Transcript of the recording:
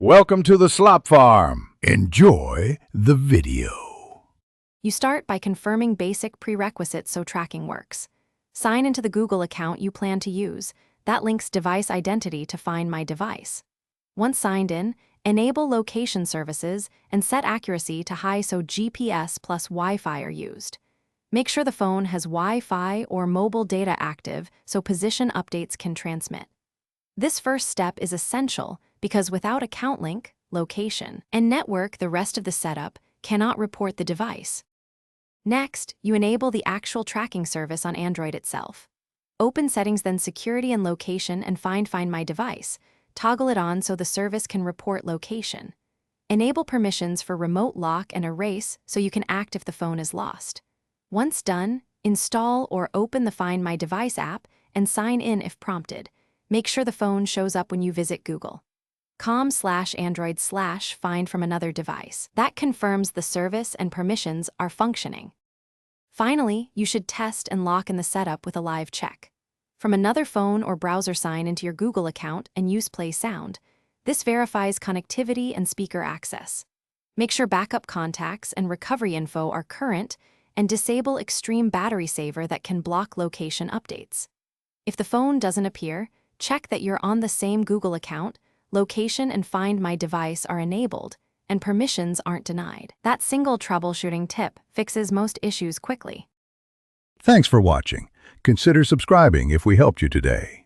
Welcome to the slop farm. Enjoy the video. You start by confirming basic prerequisites so tracking works. Sign into the Google account you plan to use. That links device identity to Find My Device. Once signed in, enable location services and set accuracy to high so GPS plus Wi-Fi are used. Make sure the phone has Wi-Fi or mobile data active so position updates can transmit. This first step is essential because without account link, location, and network, the rest of the setup cannot report the device. Next, you enable the actual tracking service on Android itself. Open Settings, then Security and Location, and Find My Device. Toggle it on so the service can report location. Enable permissions for remote lock and erase so you can act if the phone is lost. Once done, install or open the Find My Device app and sign in if prompted. Make sure the phone shows up when you visit Google. com/Android/find from another device. That confirms the service and permissions are functioning. Finally, you should test and lock in the setup with a live check. From another phone or browser, sign into your Google account and use Play Sound. This verifies connectivity and speaker access. Make sure backup contacts and recovery info are current and disable Extreme Battery Saver that can block location updates. If the phone doesn't appear, check that you're on the same Google account, location and Find My Device are enabled, and permissions aren't denied. That single troubleshooting tip fixes most issues quickly. Thanks for watching. Consider subscribing if we helped you today.